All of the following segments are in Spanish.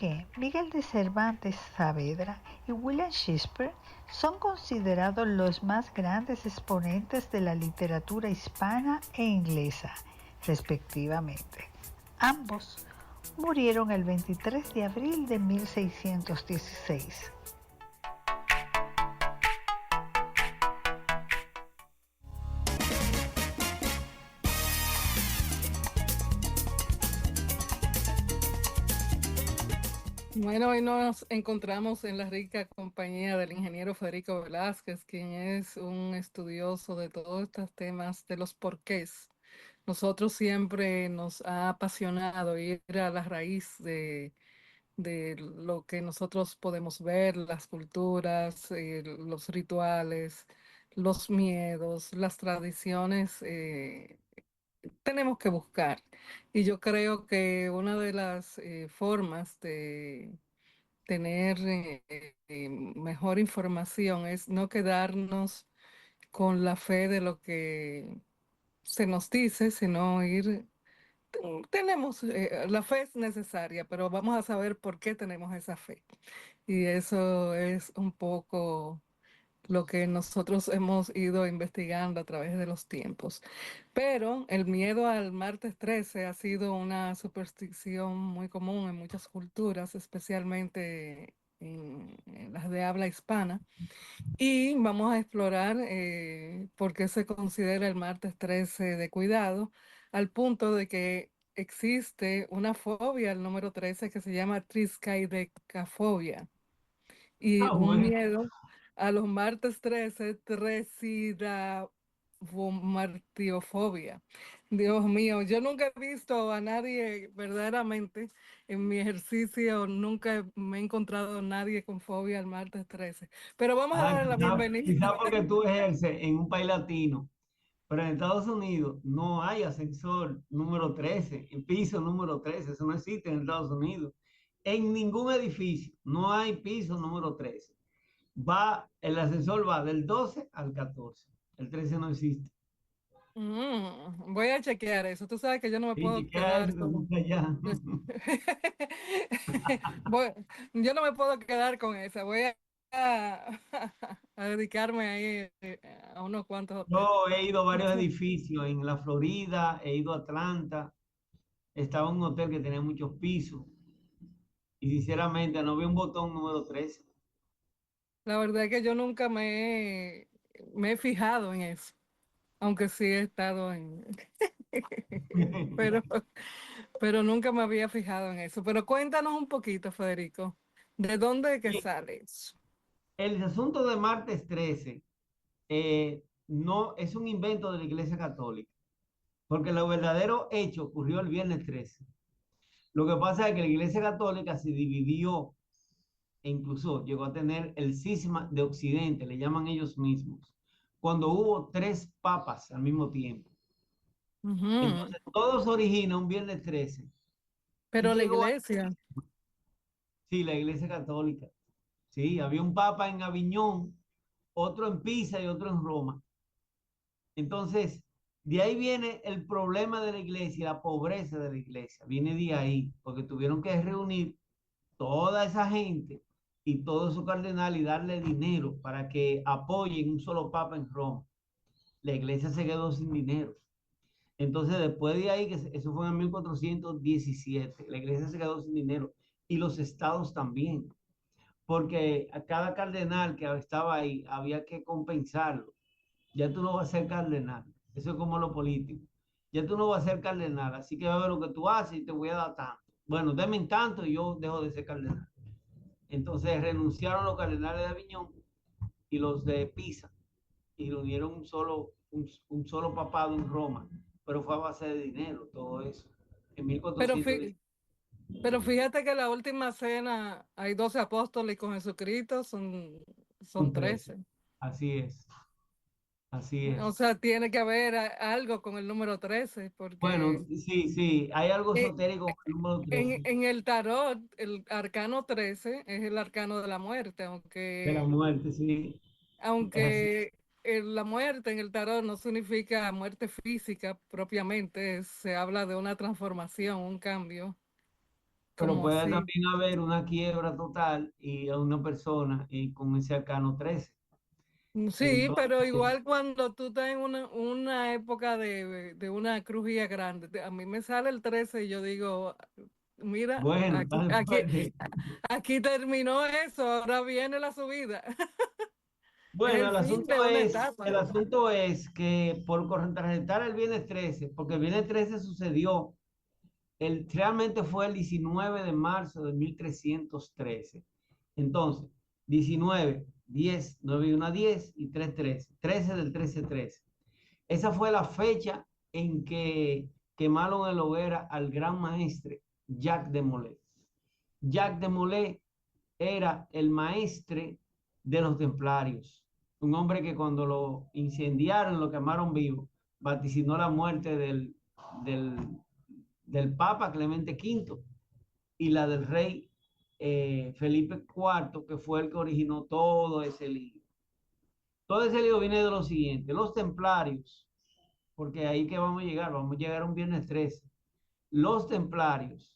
que Miguel de Cervantes Saavedra y William Shakespeare son considerados los más grandes exponentes de la literatura hispana e inglesa, respectivamente. Ambos murieron el 23 de abril de 1616. Bueno, hoy nos encontramos en la rica compañía del ingeniero Federico Velázquez, quien es un estudioso de todos estos temas de los porqués. Nosotros siempre nos ha apasionado ir a la raíz de lo que nosotros podemos ver, las culturas, los rituales, los miedos, las tradiciones. Tenemos que buscar. Y yo creo que una de las formas de tener mejor información es no quedarnos con la fe de lo que se nos dice, sino ir, tenemos, la fe es necesaria, pero vamos a saber por qué tenemos esa fe. Y eso es un poco lo que nosotros hemos ido investigando a través de los tiempos. Pero el miedo al martes 13 ha sido una superstición muy común en muchas culturas, especialmente en las de habla hispana. Y vamos a explorar por qué se considera el martes 13 de cuidado, al punto de que existe una fobia, el número 13, que se llama triskaidekafobia y Ah, un bueno. miedo a los martes 13, martiofobia. Dios mío, yo nunca he visto a nadie verdaderamente en mi ejercicio, nunca me he encontrado a nadie con fobia al martes 13. Pero vamos a Ah, darle la bienvenida. quizá porque tú ejerces en un país latino, pero en Estados Unidos no hay ascensor número 13, en piso número 13, eso no existe en Estados Unidos. En ningún edificio no hay piso número 13. El ascensor va del 12 al 14. El 13 no existe. Voy a chequear eso. Tú sabes que yo no me Y puedo chequea eso quedar que con... busca allá. Voy- yo no me puedo quedar con esa. Voy a, a dedicarme ahí a unos cuantos hoteles. Yo he ido a varios edificios en la Florida, he ido a Atlanta, estaba en un hotel que tenía muchos pisos y sinceramente no vi un botón número 13. La verdad es que yo nunca me he fijado en eso, aunque sí he estado en... Pero, pero nunca me había fijado en eso. Pero cuéntanos un poquito, Federico, ¿de dónde es que Bien, sale eso? el asunto de martes 13 no es un invento de la Iglesia Católica, porque lo verdadero hecho ocurrió el viernes 13. Lo que pasa es que la Iglesia Católica se dividió e incluso llegó a tener el cisma de Occidente, le llaman ellos mismos, cuando hubo tres papas al mismo tiempo. Ujú. Entonces, todo se origina un viernes 13 y Pero la llegó a, iglesia. sí, la Iglesia Católica. Sí, había un papa en Aviñón, otro en Pisa y otro en Roma. Entonces, de ahí viene el problema de la iglesia, la pobreza de la iglesia. Viene de ahí, porque tuvieron que reunir toda esa gente y todo su cardenal y darle dinero para que apoyen un solo papa en Roma. La iglesia se quedó sin dinero. Entonces, después de ahí, eso fue en 1417, la iglesia se quedó sin dinero y los estados también, porque a cada cardenal que estaba ahí había que compensarlo. Ya tú no vas a ser cardenal. Eso es como lo político. Ya tú no vas a ser cardenal, así que va a ver lo que tú haces y te voy a dar tanto. Bueno, denme tanto y yo dejo de ser cardenal. Entonces renunciaron los cardenales de Aviñón y los de Pisa y reunieron un solo papado en Roma, pero fue a base de dinero todo eso. En Pero, 1410. pero fíjate que la última cena hay 12 apóstoles y con Jesucristo son Un 13. 13. Así es, así O es. sea, tiene que haber algo con el número 13, Bueno, porque sí, sí, hay algo eh, esotérico con el número 13 en el tarot, el arcano 13 es el arcano de la muerte, de la muerte, sí. Es así. aunque la muerte en el tarot no significa muerte física propiamente, se habla de una transformación, un cambio. Pero como puede así. también haber una quiebra total y a una persona con ese arcano 13. Sí, pero Entonces, igual cuando tú estás en una época de una crujía grande, a mí me sale el 13 y yo digo, mira, bueno, aquí, está aquí, fuerte. aquí terminó eso, ahora viene la subida. Es Bueno, el fin de una etapa. el asunto es que por contrarrestar el viernes 13, porque el viernes 13 sucedió, realmente fue el 19 de marzo de 1313. Entonces, 19, 10, 9 y 1, 10 y 3, 13. 13 del 13, 13. Esa fue la fecha en que quemaron en la hoguera al gran maestre Jacques de Molay. Jacques de Molay era el maestre de los templarios, un hombre que cuando lo incendiaron, lo quemaron vivo, vaticinó la muerte del, del Papa Clemente V y la del rey Felipe IV, que fue el que originó todo ese lío. Todo ese lío viene de lo siguiente, los templarios, porque ahí que vamos a llegar a un viernes 13. Los templarios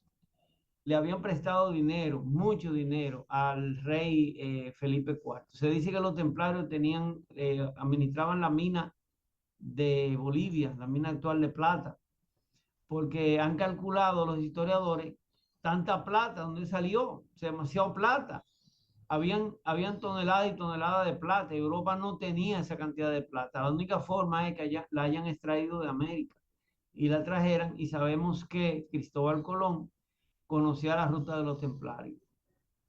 le habían prestado dinero, mucho dinero, al rey Felipe IV. Se dice que los templarios administraban la mina de Bolivia, la mina actual de plata, porque han calculado los historiadores tanta plata, ¿dónde salió? O sea, demasiado plata. Habían toneladas y toneladas de plata. Europa no tenía esa cantidad de plata. La única forma es que la hayan extraído de América y la trajeran. Y sabemos que Cristóbal Colón conocía la ruta de los templarios.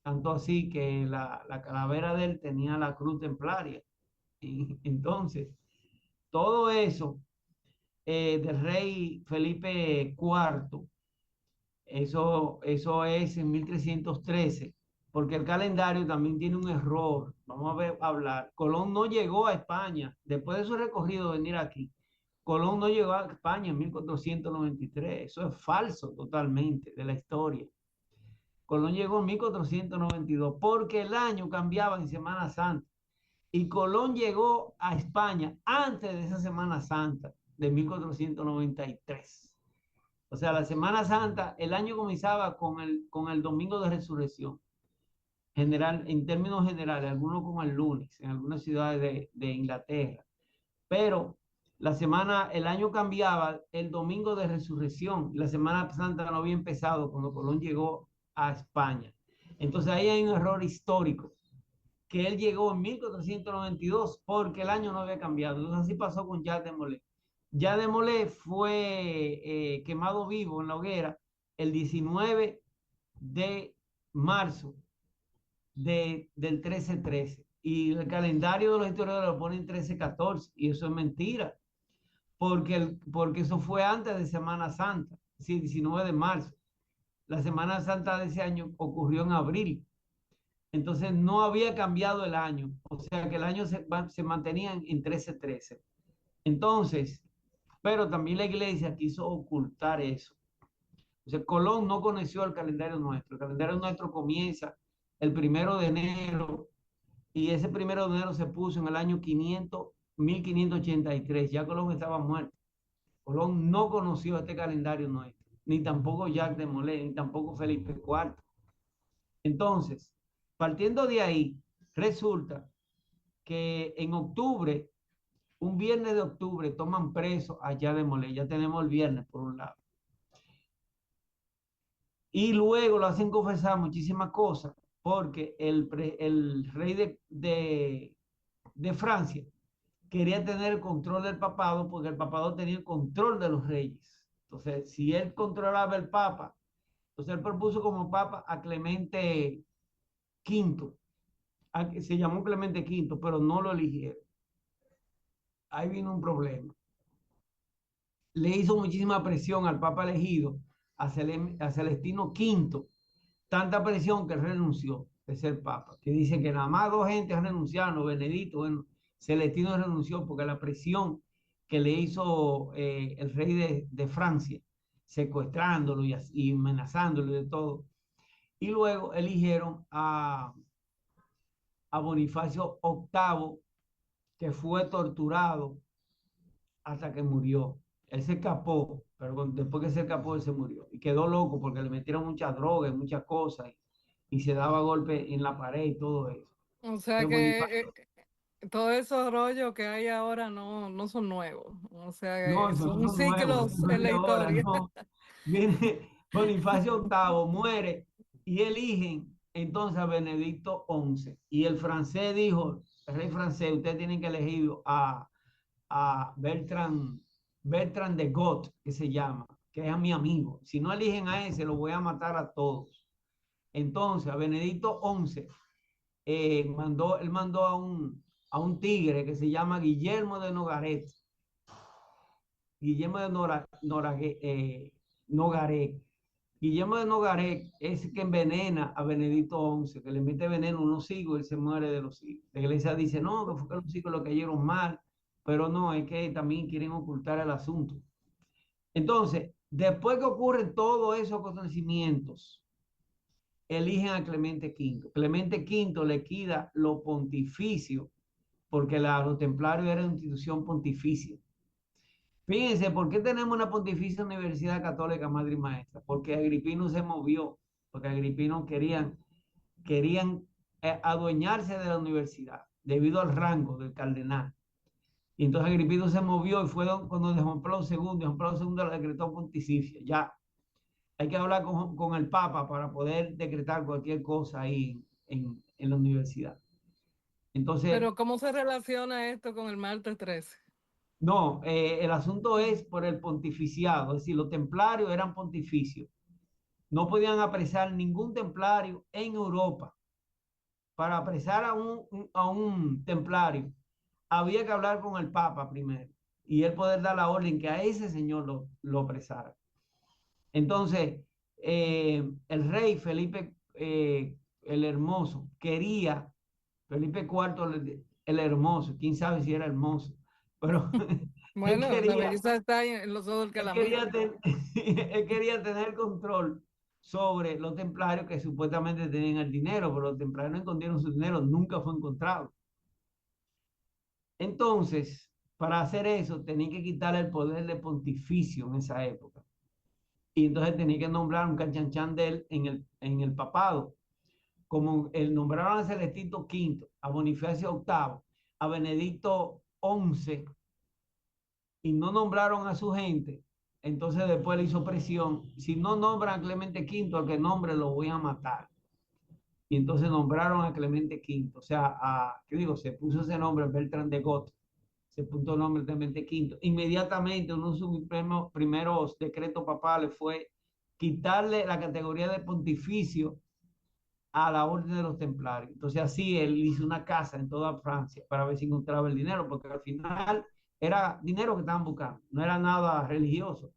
Tanto así que la calavera de él tenía la cruz templaria. Y entonces, todo eso del rey Felipe IV, eso es en 1313, porque el calendario también tiene un error. Vamos a ver, a hablar. Colón no llegó a España. Después de su recorrido, venir aquí. Colón no llegó a España en 1493. Eso es falso totalmente de la historia. Colón llegó en 1492 porque el año cambiaba en Semana Santa. Y Colón llegó a España antes de esa Semana Santa de 1493. O sea, la Semana Santa, el año comenzaba con el domingo de resurrección. General, en términos generales, algunos con el lunes, en algunas ciudades de Inglaterra. Pero el año cambiaba el domingo de resurrección. La Semana Santa no había empezado cuando Colón llegó a España. Entonces ahí hay un error histórico, que él llegó en 1492 porque el año no había cambiado. Entonces así pasó con Jacques de Molay. Jacques de Molay fue quemado vivo en la hoguera el 19 de marzo del 1313. Y el calendario de los historiadores lo ponen 1314 y eso es mentira porque eso fue antes de Semana Santa, sí, 19 de marzo. La Semana Santa de ese año ocurrió en abril, entonces no había cambiado el año, o sea que el año se mantenía en 1313. Entonces, pero también la iglesia quiso ocultar eso. O sea, Colón no conoció el calendario nuestro. El calendario nuestro comienza el 1 de enero y ese 1 de enero se puso en el año 1583. Ya Colón estaba muerto. Colón no conoció este calendario nuestro, ni tampoco Jacques de Molay, ni tampoco Felipe IV. Entonces, partiendo de ahí, resulta que en octubre, un viernes de octubre, toman preso a Jacques de Molay. Ya tenemos el viernes por un lado. Y luego lo hacen confesar muchísimas cosas, porque el rey de Francia quería tener el control del papado, porque el papado tenía el control de los reyes. Entonces, si él controlaba el papa, entonces él propuso como papa a Clemente V. Se llamó Clemente V, pero no lo eligieron. Ahí vino un problema. Le hizo muchísima presión al papa elegido, a Celestino V, tanta presión que renunció de ser papa. Que dice que nada más dos gentes han renunciado, Benedicto, bueno, Celestino renunció porque la presión que le hizo el rey de Francia, secuestrándolo y amenazándolo y de todo. Y luego eligieron a Bonifacio VIII, que fue torturado hasta que murió. Él se escapó pero después que se escapó, él se murió. Y quedó loco porque le metieron muchas drogas, muchas cosas, y se daba golpe en la pared y todo eso. O sea Pero que Bonifacio, todos esos rollos que hay ahora no son nuevos. O sea, no, esos no son son nuevos, ciclos esos no es en de la ahora, historia. no. Viene Bonifacio octavo, muere y eligen entonces a Benedicto XI. Y el francés dijo, el rey francés, ustedes tienen que elegir a Bertrand de Got, que se llama, que es a mi amigo. Si no eligen a ese, lo voy a matar a todos. Entonces, a Benedicto XI él mandó a un tigre que se llama Guillermo de Nogaret. Guillermo de Nogaret. Guillermo de Nogaret es el que envenena a Benedicto XI, que le mete veneno a unos higos y él se muere de los higos. La iglesia dice, no, que fue que los higos lo cayeron mal, pero no, es que también quieren ocultar el asunto. Entonces, después que ocurren todos esos acontecimientos, eligen a Clemente V. Clemente V le quita lo pontificio, porque los templarios era una institución pontificia. Fíjense, ¿por qué tenemos una pontificia Universidad Católica Madre y Maestra? Porque Agripino se movió, porque Agripino querían adueñarse de la universidad debido al rango del cardenal. Y entonces Agripino se movió y fue cuando de Juan Pablo II, Juan Pablo II la decretó pontificia. Ya hay que hablar con el Papa para poder decretar cualquier cosa ahí en la universidad. Entonces, Pero ¿cómo se relaciona esto con el martes 13? no, el asunto es por el pontificiado, es decir, los templarios eran pontificios. No podían apresar ningún templario en Europa. Para apresar a un templario, había que hablar con el Papa primero y él poder dar la orden que a ese señor lo apresara. Entonces, el rey Felipe el Hermoso quería, Felipe IV el Hermoso, quién sabe si era hermoso, pero él Bueno, la quería, belleza está en los ojos del que él la mira. quería, él quería tener control sobre los templarios que supuestamente tenían el dinero, pero los templarios no escondieron su dinero, nunca fue encontrado. Entonces, para hacer eso, tenían que quitarle el poder de pontificio en esa época. Y entonces tenía que nombrar un canchanchan de él en el papado. Como el nombraron a Celestino V, a Bonifacio VIII, a Benedicto XI, y no nombraron a su gente, entonces después le hizo presión. Si no nombran a Clemente V, al que nombre lo voy a matar. Y entonces nombraron a Clemente V. O sea, ¿qué digo? Se puso ese nombre, Bertrand de Got. Se puso el nombre Clemente V. Inmediatamente, uno de sus primeros decretos papales fue quitarle la categoría de pontificio a la orden de los templarios. Entonces así él hizo una casa en toda Francia para ver si encontraba el dinero, porque al final era dinero que estaban buscando, no era nada religioso.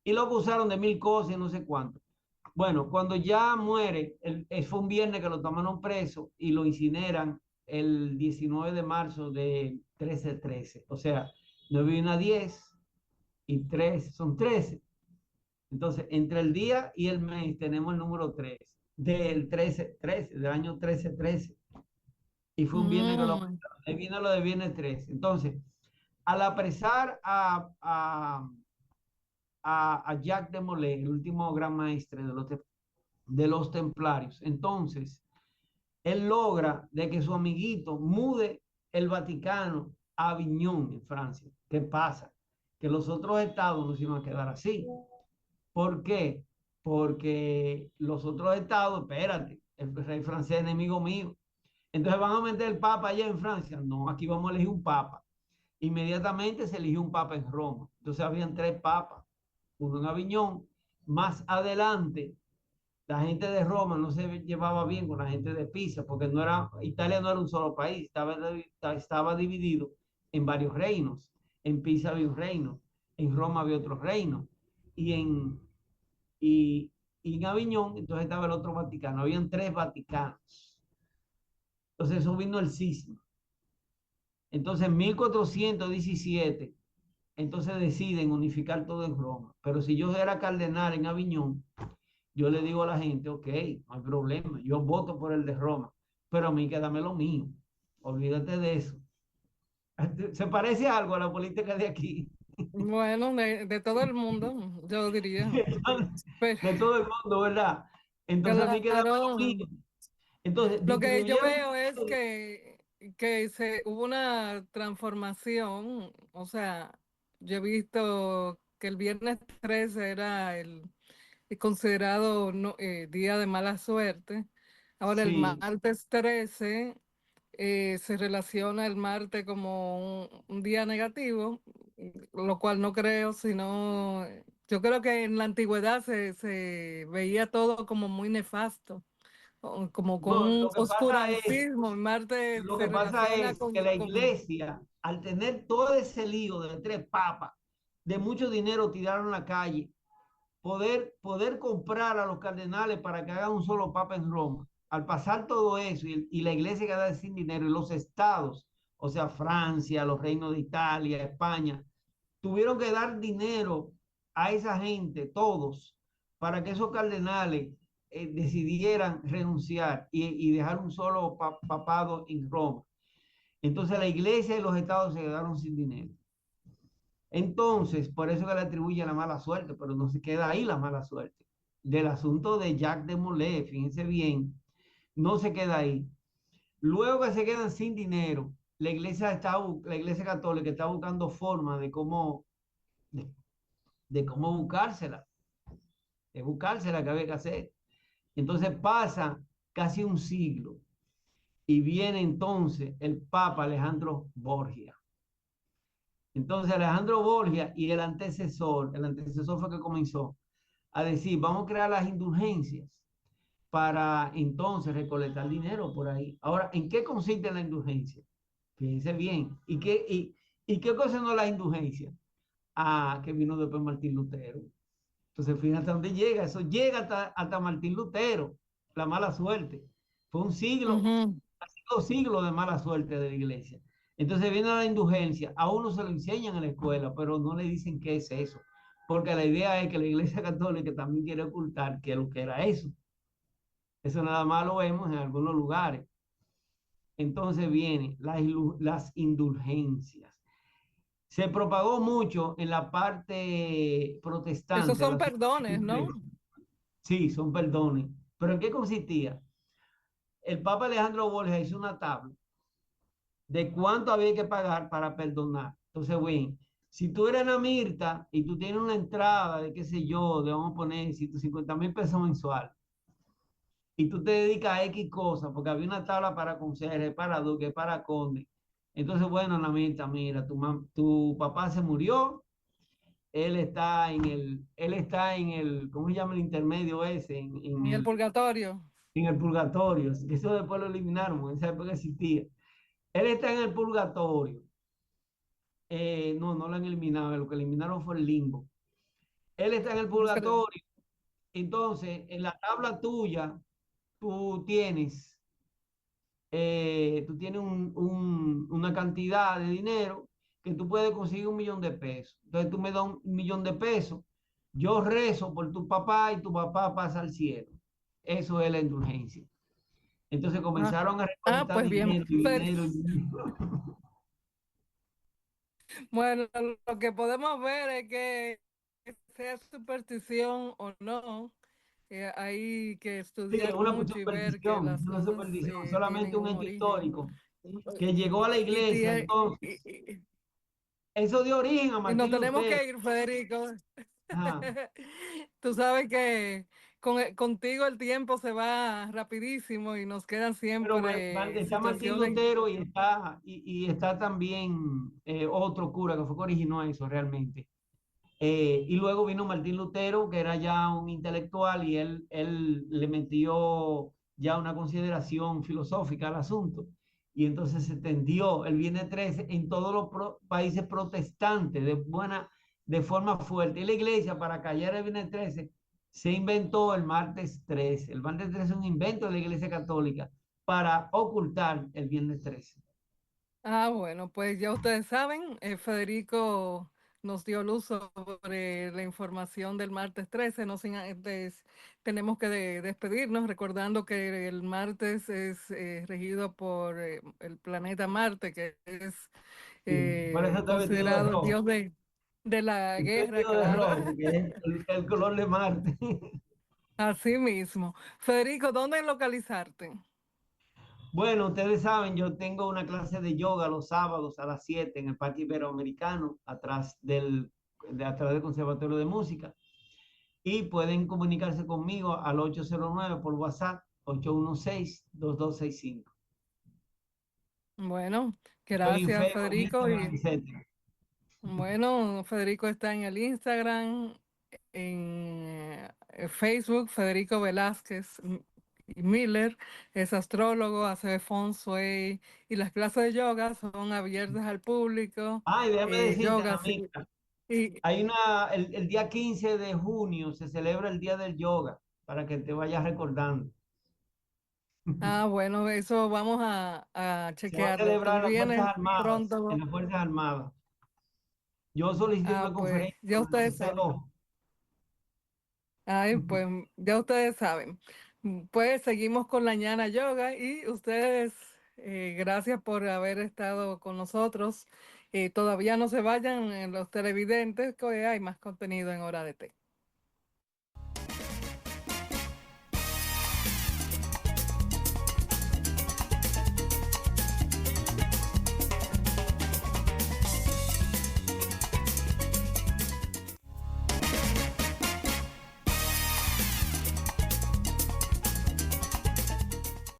Y lo acusaron de mil cosas y no sé cuánto. Bueno, cuando ya muere, fue un viernes que lo tomaron preso y lo incineran el 19 de marzo de 1313. O sea, 9 y una 10 y 3 son 13. Entonces, entre el día y el mes tenemos el número 3 del 1313, del año 1313. Y fue un viernes que lo Mm, apresaron. Ahí viene lo de viernes 13. Entonces, al apresar a Jacques de Molay, el último gran maestre de los templarios, entonces, él logra de que su amiguito mude el Vaticano a Aviñón, en Francia. ¿Qué pasa? Que los otros estados no se iban a quedar así. ¿Por qué? Porque los otros estados, espérate, el rey francés es enemigo mío. Entonces van a meter el papa allá en Francia. No, aquí vamos a elegir un papa. Inmediatamente se eligió un papa en Roma. Entonces habían tres papas, uno en Aviñón. Más adelante, la gente de Roma no se llevaba bien con la gente de Pisa, porque Italia no era un solo país, estaba dividido en varios reinos. En Pisa había un reino, en Roma había otro reino, y y, y en Aviñón, entonces estaba el otro Vaticano, habían tres Vaticanos. Entonces eso vino el cisma. Entonces en 1417, entonces deciden unificar todo en Roma. Pero si yo era cardenal en Aviñón, yo le digo a la gente, ok, no hay problema, yo voto por el de Roma, pero a mí quédame lo mío. Olvídate de eso. ¿Se parece algo a la política de aquí? Bueno, de todo el mundo, yo diría. Pero, de todo el mundo, ¿verdad? Entonces a mí quedaba lo claro, mío. Entonces lo que yo distribuyeron veo es dinero. que hubo una transformación, o sea, yo he visto que el viernes 13 era el considerado día de mala suerte. Ahora el Sí, martes 13 se relaciona el martes como un día negativo, lo cual no creo, sino yo creo que en la antigüedad se veía todo como muy nefasto, como con no, un oscurantismo. El martes lo se que pasa relaciona es que la con iglesia, al tener todo ese lío de tres papas, de mucho dinero tiraron en la calle, poder comprar a los cardenales para que hagan un solo papa en Roma. Al pasar todo eso y la iglesia queda sin dinero y los estados, o sea, Francia, los reinos de Italia, España, tuvieron que dar dinero a esa gente, todos, para que esos cardenales decidieran renunciar y dejar un solo papado en Roma. Entonces la iglesia y los estados se quedaron sin dinero. Entonces, por eso que le atribuye la mala suerte, pero no se queda ahí la mala suerte. Del asunto de Jacques de Molay, fíjense bien, no se queda ahí. Luego que se quedan sin dinero, la iglesia católica está buscando formas de, de cómo buscársela, de buscársela que había que hacer. Entonces pasa casi un siglo y viene entonces el Papa Alejandro Borgia. Entonces Alejandro Borgia y el antecesor fue que comenzó a decir, vamos a crear las indulgencias para entonces recolectar dinero por ahí. Ahora, ¿en qué consiste la indulgencia? Fíjense bien. ¿Y qué cosa no la indulgencia? Ah, que vino después Martín Lutero. Entonces, fíjate dónde llega. Eso llega hasta Martín Lutero, la mala suerte. Fue un siglo, ujú. casi 2 siglos de mala suerte de la iglesia. Entonces viene la indulgencia. A uno se lo enseñan en la escuela, pero no le dicen qué es eso. Porque la idea es que la iglesia católica también quiere ocultar qué es lo que era eso. Eso nada más lo vemos en algunos lugares. Entonces vienen las indulgencias. Se propagó mucho en la parte Esos protestante. son perdones, ¿no? Sí, son perdones. ¿Pero en qué consistía? El Papa Alejandro Borges hizo una tabla de cuánto había que pagar para perdonar. Entonces, bueno, si tú eres Ana Mirta y tú tienes una entrada de qué sé yo, de vamos a poner 150.000 pesos mensual, y tú te dedicas a X cosas, porque había una tabla para conserje, para duque, para conde. Entonces, bueno, Ana Mirta, mira, tu papá se murió, él está en el, ¿cómo se llama el intermedio ese? En el purgatorio. En el purgatorio, que eso después lo eliminaron, en esa época existía. Él está en el purgatorio. No, no lo han eliminado, lo que eliminaron fue el limbo. Él está en el purgatorio, entonces en la tabla tuya tú tienes, una cantidad de dinero que tú puedes conseguir 1 millón de pesos. Entonces tú me das 1 millón de pesos, yo rezo por tu papá y tu papá pasa al cielo. Eso es la indulgencia. Entonces Ah, comenzaron a recolectar pues bien. dinero y dinero y dinero. Bueno, lo que podemos ver es que sea superstición o no, hay que Sí, es estudiar una mucho y ver que superstición, las una cosas superstición, tienen solamente un un hecho origen. histórico que llegó a la Y, iglesia. tie- Entonces, eso dio origen a y nos Martín tenemos Lutero. que ir, Federico. Ajá. Tú sabes que contigo el tiempo se va rapidísimo y nos quedan Pero siempre está Martín situaciones. Lutero y está también otro cura que fue que originó eso realmente. Y luego vino Martín Lutero, que era ya un intelectual, y él le metió ya una consideración filosófica al asunto. Y entonces se extendió el Viernes 13 en todos los países protestantes de forma fuerte. Y la iglesia, para callar el Viernes 13, se inventó el martes 13. El martes 13 es un invento de la iglesia católica para ocultar el Viernes 13. Ah, bueno, pues ya ustedes saben, Federico nos dio luz sobre la información del martes 13. No sin antes tenemos que despedirnos recordando que el martes es regido por el planeta Marte, que es Sí, por eso está vestido de considerado el rojo. dios de... de la Estoy guerra, vestido de claro. rojo, porque es el color de Marte. Así mismo. Federico, ¿dónde localizarte? Bueno, ustedes saben, yo tengo una clase de yoga los sábados a las 7 en el Parque Iberoamericano, atrás del Conservatorio de Música. Y pueden comunicarse conmigo al 809 por WhatsApp, 816-2265. Bueno, Estoy en gracias, Facebook, Federico. Instagram, Y etc. bueno, Federico está en el Instagram, en Facebook, Federico Velázquez Miller, es astrólogo, hace feng shui y las clases de yoga son abiertas al público. Ah, y déjame decirte, Yoga, sí. amiga, Y, el día 15 de junio se celebra el Día del Yoga, para que te vayas recordando. bueno, eso vamos a Se va a chequearlo. celebrar ¿Tú en las Fuerzas vienes Armadas, en pronto? las Fuerzas Armadas. Yo solicité una Pues conferencia ya con el ustedes saben. Liceo. Ay, pues ya ustedes saben. Pues seguimos con la ñana yoga y ustedes, gracias por haber estado con nosotros. Todavía no se vayan los televidentes, que hoy hay más contenido en Hora de Té.